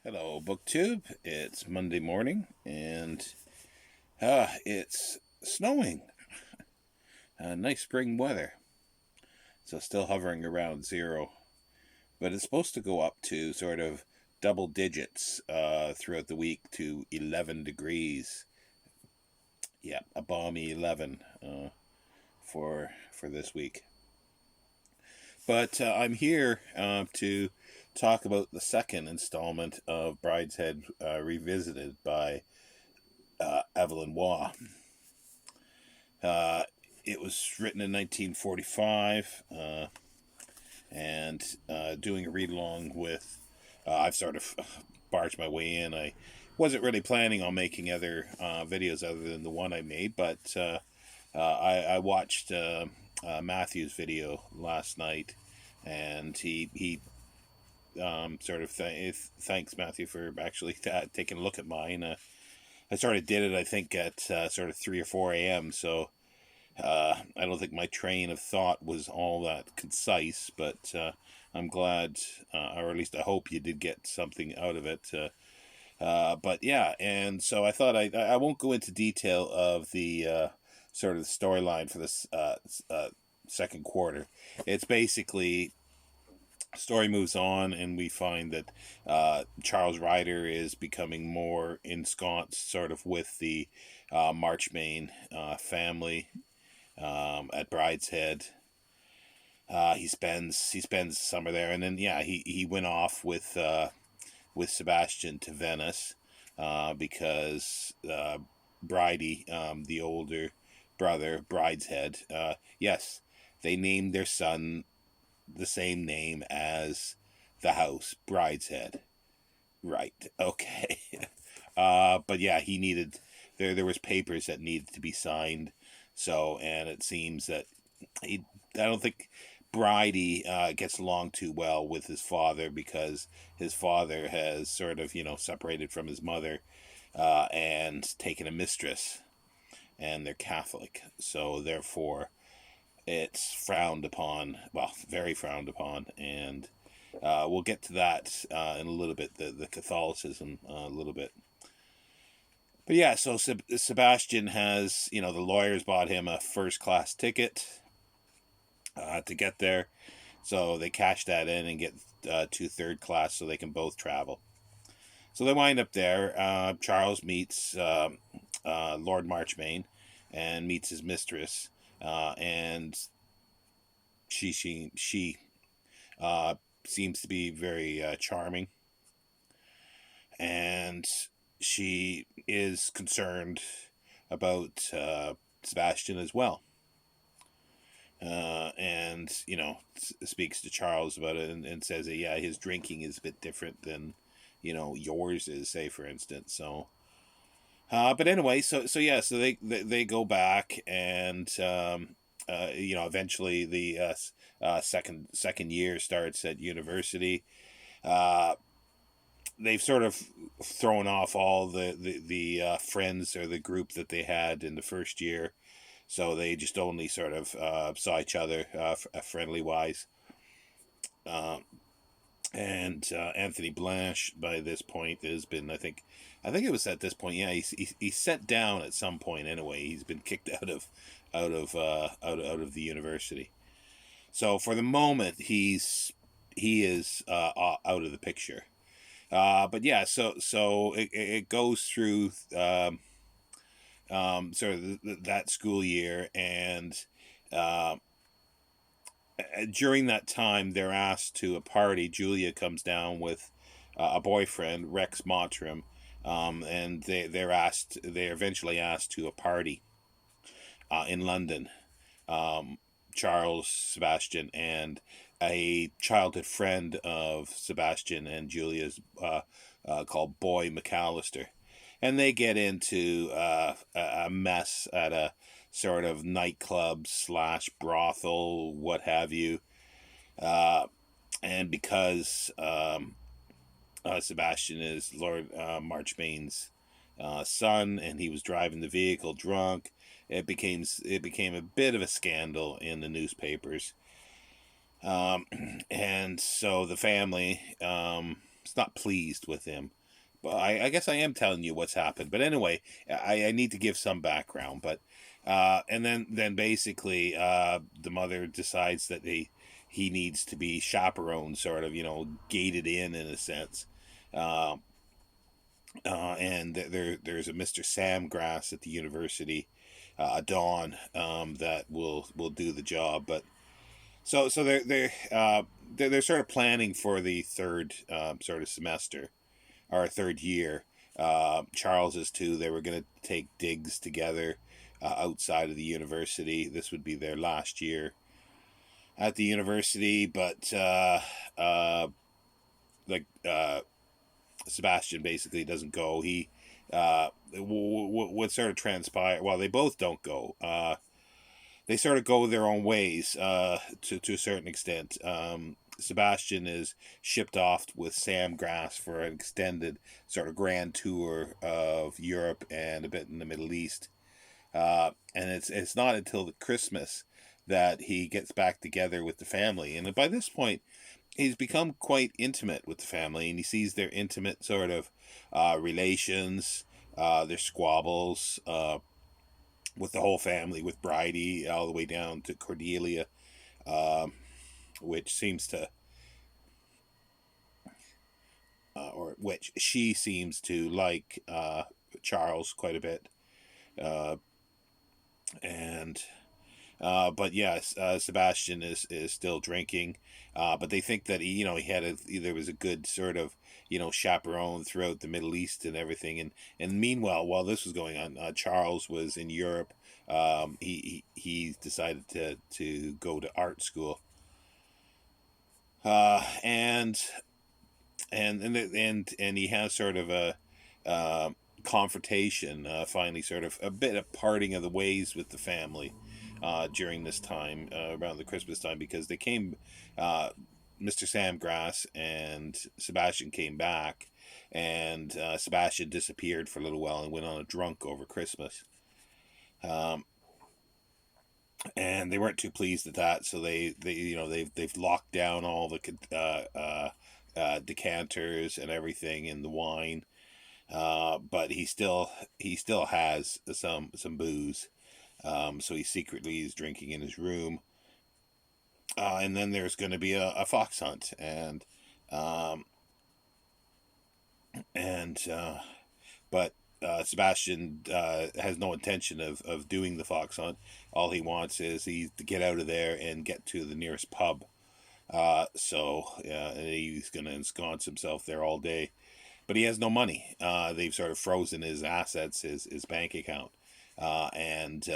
Hello, BookTube. It's Monday morning, and it's snowing. Nice spring weather. So still hovering around zero, but it's supposed to go up to sort of double digits throughout the week to 11 degrees. Yeah, a balmy 11 for this week. But I'm here to talk about the second installment of Brideshead Revisited by Evelyn Waugh. Uh, it was written in 1945, and doing a read along with. I've sort of barged my way in. I wasn't really planning on making other videos other than the one I made, but I watched Matthew's video last night, and he sort of thanks Matthew for actually taking a look at mine. I sort of did it, I think, at sort of 3 or 4 a.m. So I don't think my train of thought was all that concise, but I'm glad, or at least I hope you did get something out of it. But yeah, and so I thought I won't go into detail of the sort of the storyline for this second quarter. It's basically story moves on, and we find that Charles Ryder is becoming more ensconced, sort of with the Marchmain family at Brideshead. He spends summer there, and then yeah, he went off with Sebastian to Venice because Bridie, the older brother, Brideshead, yes, they named their son the same name as the house, Brideshead. Right. Okay. But yeah, he needed there was papers that needed to be signed. So, and it seems that I don't think Bridie gets along too well with his father, because his father has sort of, separated from his mother and taken a mistress, and they're Catholic. So, therefore, it's frowned upon, well, very frowned upon. And we'll get to that in a little bit, the Catholicism a little bit. But yeah, so Sebastian has, the lawyers bought him a first class ticket to get there. So they cash that in and get two third class so they can both travel. So they wind up there. Charles meets Lord Marchmain and meets his mistress. And she seems to be very charming. And she is concerned about Sebastian as well. And speaks to Charles about it, and says that yeah, his drinking is a bit different than yours is, say, for instance. So but anyway, so yeah, so they go back, and eventually the second year starts at university. uh they've sort of thrown off all the friends or the group that they had in the first year, so they just only sort of saw each other friendly wise. Um, and Anthony Blanche by this point has been, I think it was at this point, yeah, he's sent down at some point anyway. He's been kicked out of the university. So for the moment, he is out of the picture. But yeah, so it goes through sort of that school year, and uh, during that time, they're asked to a party. Julia comes down with a boyfriend, Rex Mottram, and they're eventually asked to a party in London. Charles, Sebastian, and a childhood friend of Sebastian and Julia's called Boy McAllister. And they get into a mess at a sort of nightclub slash brothel, what have you. Uh, and because Sebastian is Lord Marchmain's son, and he was driving the vehicle drunk, it became a bit of a scandal in the newspapers. And so the family is not pleased with him. But I guess I am telling you what's happened. But anyway, I need to give some background. But and then basically the mother decides that he needs to be chaperoned, sort of, gated in a sense. Um, and there's a Mr. Sam Grass at the university, Dawn, that will do the job. But so they're sort of planning for the third sort of semester, or third year. Charles is too. They were going to take digs together outside of the university. This would be their last year at the university, but uh, like Sebastian basically doesn't go. What sort of transpire? Well, they both don't go. They sort of go their own ways to a certain extent. Sebastian is shipped off with Sam Grass for an extended sort of grand tour of Europe and a bit in the Middle East. And it's not until the Christmas that he gets back together with the family. And by this point, he's become quite intimate with the family, and he sees their intimate sort of relations, their squabbles with the whole family, with Bridie all the way down to Cordelia, um, which seems to, or which she seems to like Charles quite a bit, uh, and but yes, Sebastian is still drinking, but they think that he had there was a good sort of chaperone throughout the Middle East and everything, and meanwhile, while this was going on, Charles was in Europe. He decided to go to art school, and and he has sort of a uh, confrontation, finally, sort of a bit of parting of the ways with the family during this time, around the Christmas time, because they came, uh, Mr. Sam Grass and Sebastian came back, and Sebastian disappeared for a little while and went on a drunk over Christmas. Um, and they weren't too pleased at that, so they've locked down all the decanters and everything in the wine. But he still has some booze. So he secretly is drinking in his room. And then there's going to be a fox hunt, um, and but Sebastian has no intention of doing the fox hunt. All he wants is to get out of there and get to the nearest pub. And he's going to ensconce himself there all day. But he has no money. They've sort of frozen his assets, his bank account. And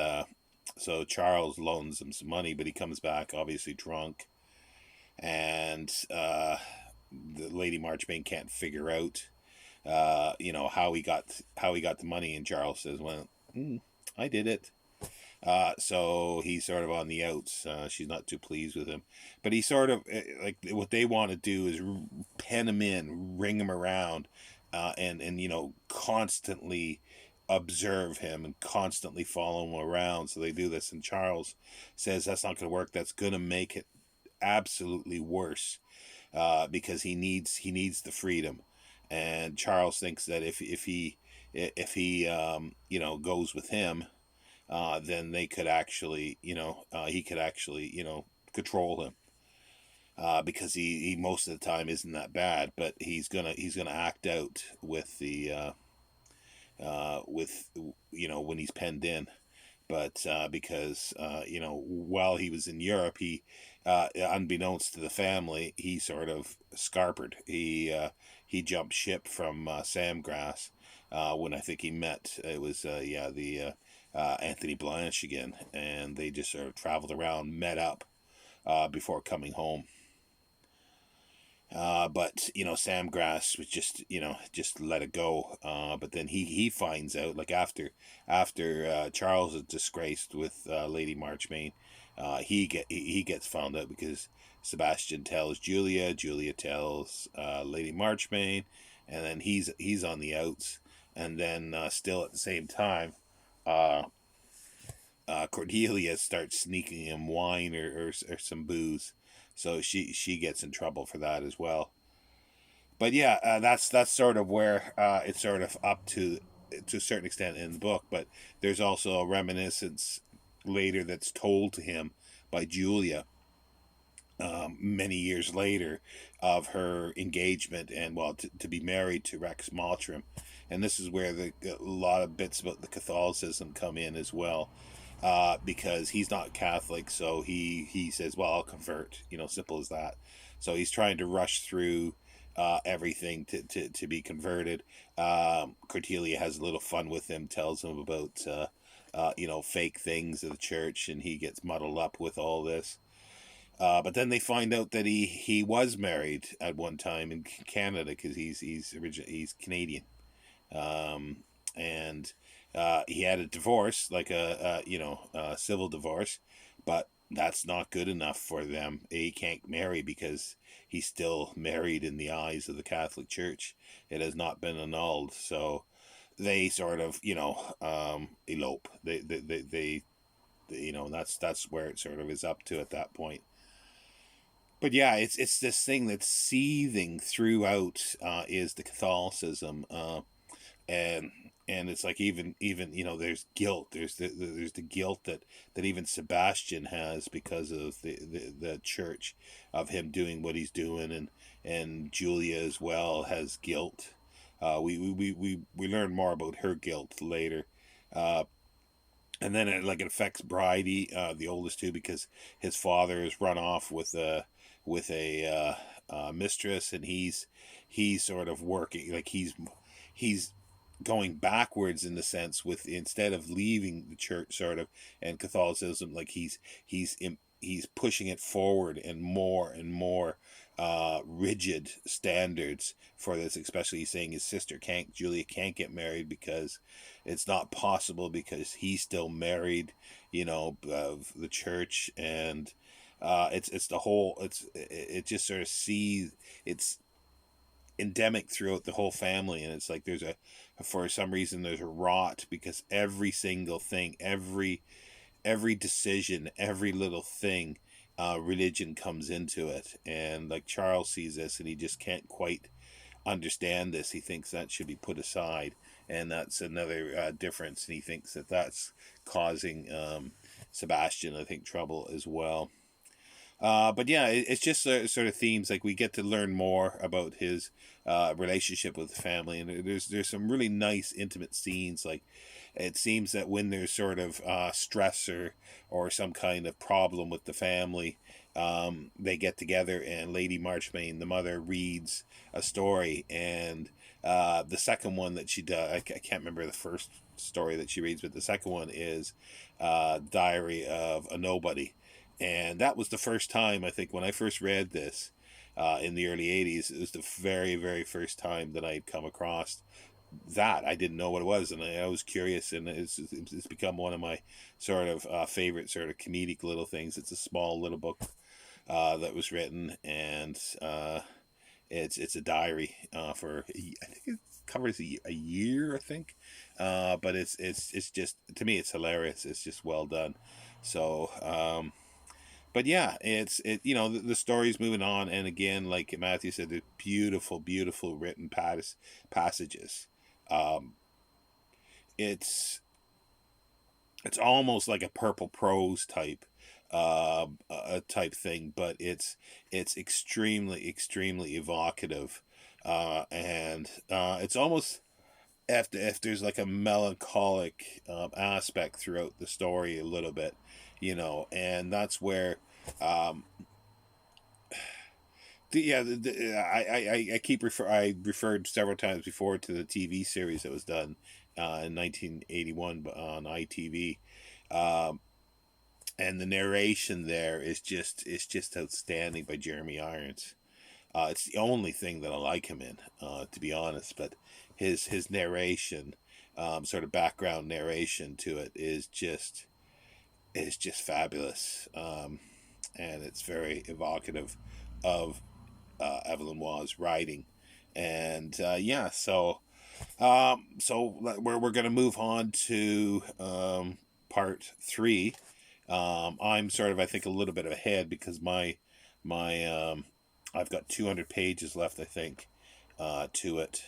So Charles loans him some money, but he comes back obviously drunk. And the Lady Marchbank can't figure out, how he got the money. And Charles says, "Well, I did it." So he's sort of on the outs. She's not too pleased with him, but he sort of, like, what they want to do is pen him in, ring him around, and constantly observe him and constantly follow him around. So they do this, and Charles says that's not going to work. That's going to make it absolutely worse, because he needs the freedom, and Charles thinks that if he goes with him, then they could actually, he could actually, control him. Because he most of the time isn't that bad, but he's gonna act out with when he's penned in. But because while he was in Europe, unbeknownst to the family, he sort of scarpered. He jumped ship from Sam Grass, when I think he met, it was the Anthony Blanche again, and they just sort of traveled around, met up before coming home. But Sam Grass was just let it go. But then he finds out, like, after Charles is disgraced with Lady Marchmain, he gets found out because Sebastian tells Julia, Julia tells Lady Marchmain, and then he's on the outs. And then still at the same time, uh, Cordelia starts sneaking him wine, or some booze, so she gets in trouble for that as well. But yeah, that's sort of where it's sort of up to a certain extent in the book. But there's also a reminiscence later that's told to him by Julia, many years later, of her engagement and, well, to be married to Rex Mottram. And this is where a lot of bits about the Catholicism come in as well, because he's not Catholic, so he says, well, I'll convert, simple as that. So he's trying to rush through everything to be converted. Cordelia has a little fun with him, tells him about fake things of the church, and he gets muddled up with all this. But then they find out that he was married at one time in Canada, because he's Canadian, um, and he had a divorce, like a civil divorce, but that's not good enough for them. He can't marry because he's still married in the eyes of the Catholic Church. It has not been annulled, so they sort of elope. They that's where it sort of is up to at that point. But yeah, it's this thing that's seething throughout, is the Catholicism, and it's like, even there's guilt. There's the guilt that even Sebastian has because of the church, of him doing what he's doing, and Julia as well has guilt. We learn more about her guilt later. Uh, and then it affects Bridie, the oldest too, because his father has run off with a mistress, and he's sort of working, like he's going backwards in the sense, with, instead of leaving the church sort of and Catholicism, like he's pushing it forward, and more rigid standards for this. Especially, he's saying his sister can't Julia can't get married because it's not possible, because he's still married, of the church. And it's the whole, it just sort of sees, it's endemic throughout the whole family. And it's like, for some reason there's a rot, because every single thing, every decision, every little thing, religion comes into it. And like, Charles sees this, and he just can't quite understand this. He thinks that should be put aside, and that's another difference. And he thinks that that's causing Sebastian, I think, trouble as well. But yeah, it's just sort of themes, like we get to learn more about his relationship with the family, and there's some really nice intimate scenes. Like, it seems that when there's sort of stress, or some kind of problem with the family, they get together, and Lady Marchmain, the mother, reads a story. And the second one that she does, I can't remember the first story that she reads, but the second one is Diary of a Nobody. And that was the first time, I think, when I first read this, in the early 80s. It was the very, very first time that I had come across that. I didn't know what it was, and I was curious, and it's become one of my sort of favorite sort of comedic little things. It's a small little book that was written, and it's a diary, I think it covers a year, I think. But it's just, to me, it's hilarious. It's just well done. So but yeah, the story's moving on, and again, like Matthew said, the beautiful, beautiful written passages. Um, it's it's almost like a purple prose type thing, but it's extremely, extremely evocative, and it's almost, if there's like a melancholic aspect throughout the story a little bit, and that's where um, I referred several times before to the TV series that was done in 1981 on ITV, um, and the narration there is just outstanding by Jeremy Irons. It's the only thing that I like him in, to be honest. But his narration, sort of background narration to it, is just fabulous, and it's very evocative of Evelyn Waugh's writing. And yeah, so we're gonna move on to part three. I'm sort of, I think, a little bit ahead, because my I've got 200 pages left, I think. to it.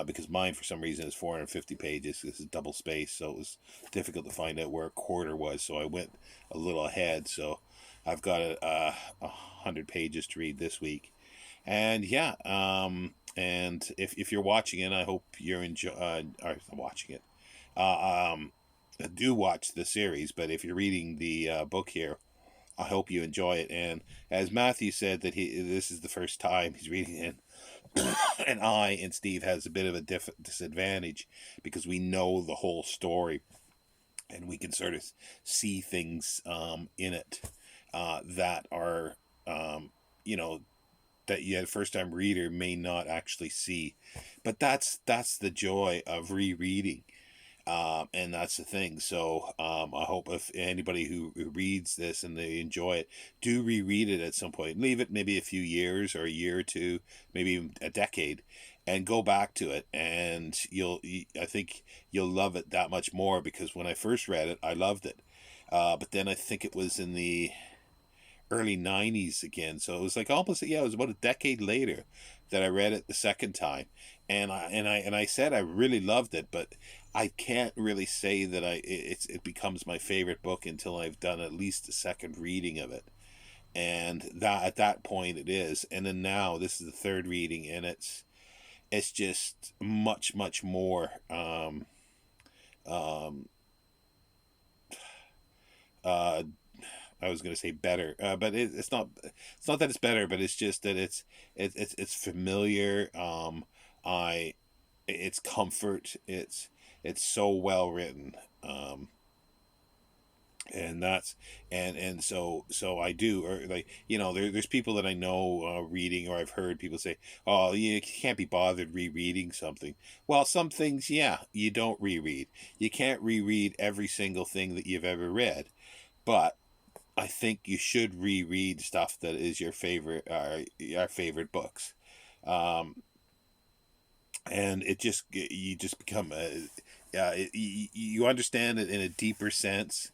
Because mine, for some reason, is 450 pages. This is double space, so it was difficult to find out where a quarter was. So I went a little ahead. So I've got 100 pages to read this week. And yeah, and if you're watching it, I hope you're watching it. Do watch the series, but if you're reading the book here, I hope you enjoy it. And as Matthew said, that this is the first time he's reading it, and I and Steve has a bit of a disadvantage because we know the whole story, and we can sort of see things in it that are you know that you, a first time reader, may not actually see. But that's the joy of rereading. And that's the thing. So I hope if anybody who reads this and they enjoy it, do reread it at some point. Leave it maybe a few years or a year or two, maybe even a decade, and go back to it. And I think you'll love it that much more, because when I first read it, I loved it. But then I think it was in the early 90s again. So it was like almost, yeah, it was about a decade later that I read it the second time. And I said I really loved it, but I can't really say that it becomes my favorite book until I've done at least a second reading of it. And that at that point it is. And then now this is the third reading, and it's just much more um uh I was going to say better, but it's not. It's not that it's better, but it's just that it's familiar. I it's comfort. It's so well written, and that's and so I do, or like, there's people that I know reading, or I've heard people say, oh, you can't be bothered rereading something. Well, some things, yeah, you don't reread. You can't reread every single thing that you've ever read, but I think you should reread stuff that is your favorite, our favorite books, um, and you just become you understand it in a deeper sense.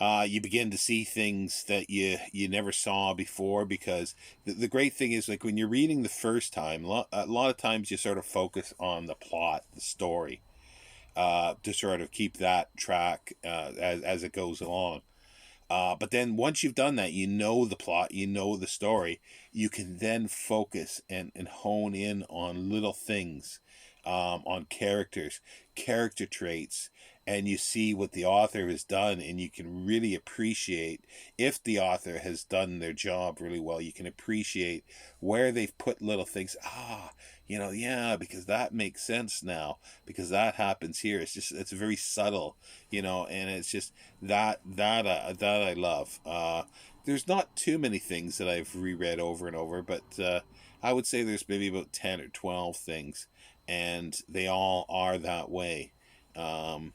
You begin to see things that you never saw before, because the great thing is, like, when you're reading the first time, a lot of times you sort of focus on the plot, the story, to sort of keep that track as it goes along. But then once you've done that, you know the plot, you know the story, you can then focus and hone in on little things, on characters, character traits, and you see what the author has done, and you can really appreciate, if the author has done their job really well, you can appreciate where they've put little things. Yeah, because that makes sense now, because that happens here. It's very subtle, and it's just that I love. There's not too many things that I've reread over and over, but I would say there's maybe about 10 or 12 things, and they all are that way. Um,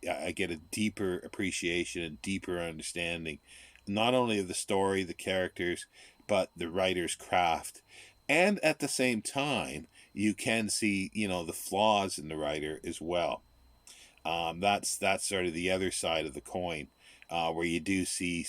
I get a deeper appreciation, a deeper understanding, not only of the story, the characters, but the writer's craft. And at the same time, you can see, the flaws in the writer as well. That's sort of the other side of the coin, where you do see,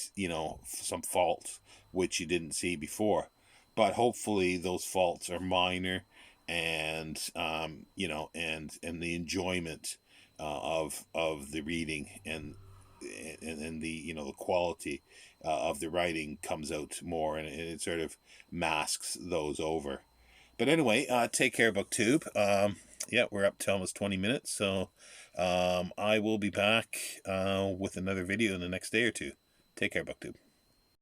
some faults which you didn't see before, but hopefully those faults are minor, and and the enjoyment of the reading, and the the quality of the writing comes out more, and it sort of masks those over. But anyway, take care, BookTube. Yeah, we're up to almost 20 minutes, so I will be back with another video in the next day or two. Take care, BookTube.